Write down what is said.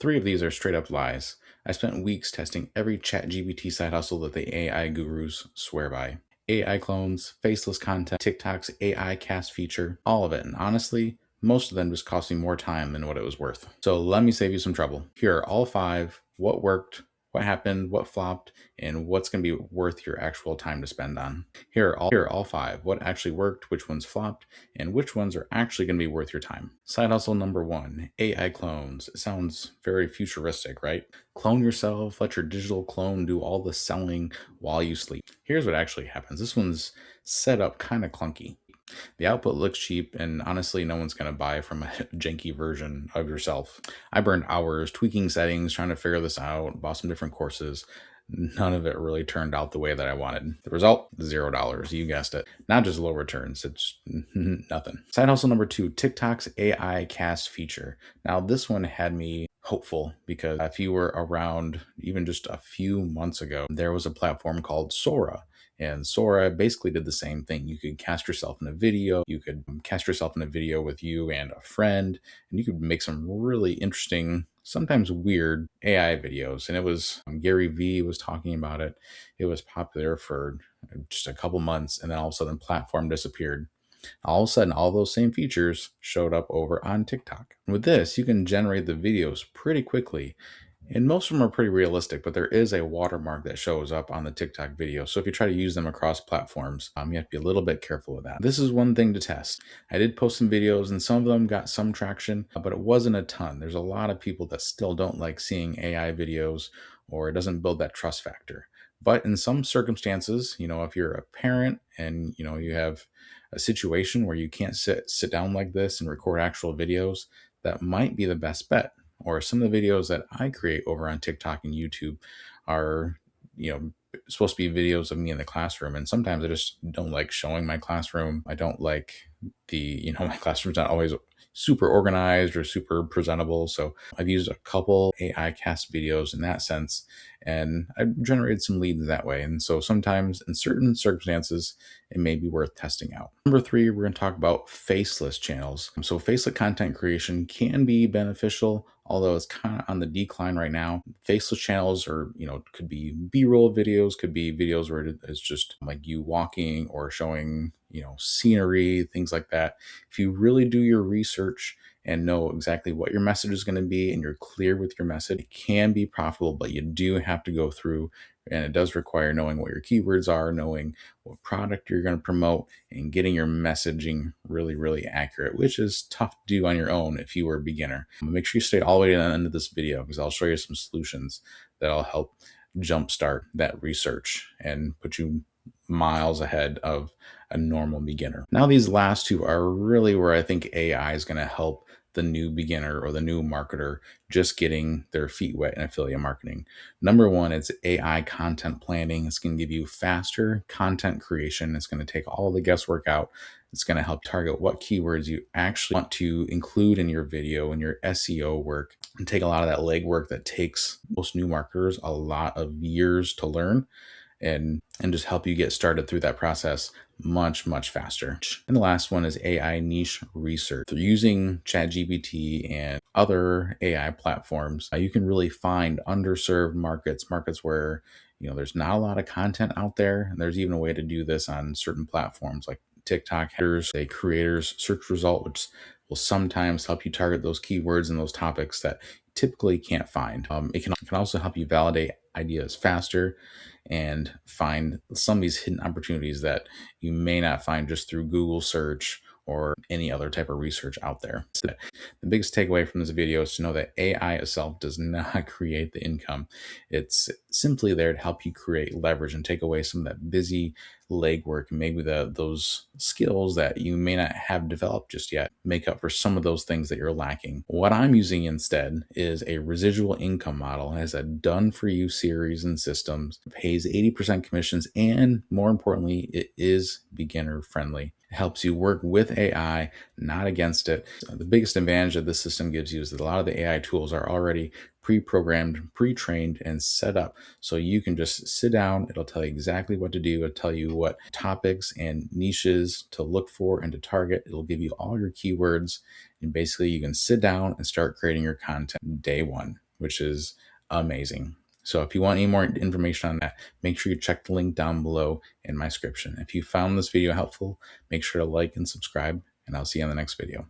3 of these are straight up lies. I spent weeks testing every ChatGPT side hustle that the AI gurus swear by. AI clones, faceless content, TikTok's AI cast feature, all of it. And honestly, most of them just cost me more time than what it was worth. So let me save you some trouble. Here are all 5, what worked, what happened, what flopped, and what's going to be worth your actual time to spend on. Here are all 5, what actually worked, which ones flopped, and which ones are actually going to be worth your time. Side hustle number 1, AI clones. It sounds very futuristic, right? Clone yourself, let your digital clone do all the selling while you sleep. Here's what actually happens. This one's set up kind of clunky. The output looks cheap, and honestly, no one's going to buy from a janky version of yourself. I burned hours tweaking settings, trying to figure this out, bought some different courses. None of it really turned out the way that I wanted. The result, $0. You guessed it. Not just low returns, it's nothing. Side hustle number 2, TikTok's AI cast feature. Now, this one had me hopeful because if you were around even just a few months ago, there was a platform called Sora. And Sora basically did the same thing. You could cast yourself in a video. You could cast yourself in a video with you and a friend, and you could make some really interesting, sometimes weird AI videos. And it was Gary Vee was talking about it. It was popular for just a couple months, and then all of a sudden, the platform disappeared. All of a sudden, all those same features showed up over on TikTok. With this, you can generate the videos pretty quickly. And most of them are pretty realistic, but there is a watermark that shows up on the TikTok video. So if you try to use them across platforms, you have to be a little bit careful with that. This is one thing to test. I did post some videos and some of them got some traction, but it wasn't a ton. There's a lot of people that still don't like seeing AI videos, or it doesn't build that trust factor. But in some circumstances, if you're a parent and you have a situation where you can't sit down like this and record actual videos, that might be the best bet. Or some of the videos that I create over on TikTok and YouTube are, supposed to be videos of me in the classroom. And sometimes I just don't like showing my classroom. I don't like my classroom's not always super organized or super presentable. So I've used a couple AI cast videos in that sense, and I've generated some leads that way. And so sometimes in certain circumstances, it may be worth testing out. Number 3, we're going to talk about faceless channels. So faceless content creation can be beneficial, although it's kind of on the decline right now. Faceless channels are, could be B-roll videos, could be videos where it's just like you walking or showing, scenery, things like that. If you really do your research and know exactly what your message is going to be and you're clear with your message, it can be profitable, but you do have to go through, and it does require knowing what your keywords are, knowing what product you're going to promote, and getting your messaging really, really accurate, which is tough to do on your own if you were a beginner. Make sure you stay all the way to the end of this video because I'll show you some solutions that'll help jumpstart that research and put you miles ahead of a normal beginner. Now, these last 2 are really where I think AI is going to help the new beginner or the new marketer just getting their feet wet in affiliate marketing. Number 1, it's AI content planning. It's going to give you faster content creation. It's going to take all the guesswork out. It's going to help target what keywords you actually want to include in your video and your SEO work, and take a lot of that legwork that takes most new marketers a lot of years to learn, and just help you get started through that process much, much faster. And the last one is AI niche research. Through using ChatGPT and other AI platforms, you can really find underserved markets where there's not a lot of content out there. And there's even a way to do this on certain platforms like TikTok headers, a creator's search result, which will sometimes help you target those keywords and those topics that you typically can't find. It can also help you validate ideas faster and find some of these hidden opportunities that you may not find just through Google search or any other type of research out there. So the biggest takeaway from this video is to know that AI itself does not create the income. It's simply there to help you create leverage and take away some of that busy legwork, and maybe those skills that you may not have developed just yet, make up for some of those things that you're lacking. What I'm using instead is a residual income model. It has a done for you series and systems, it pays 80% commissions, and more importantly, it is beginner friendly. It helps you work with AI, not against it. So the biggest advantage that this system gives you is that a lot of the AI tools are already pre-programmed, pre-trained, and set up. So you can just sit down. It'll tell you exactly what to do. It'll tell you what topics and niches to look for and to target. It'll give you all your keywords. And basically you can sit down and start creating your content day 1. which is amazing. So if you want any more information on that, make sure you check the link down below in my description. If you found this video helpful, make sure to like and subscribe, and I'll see you on the next video.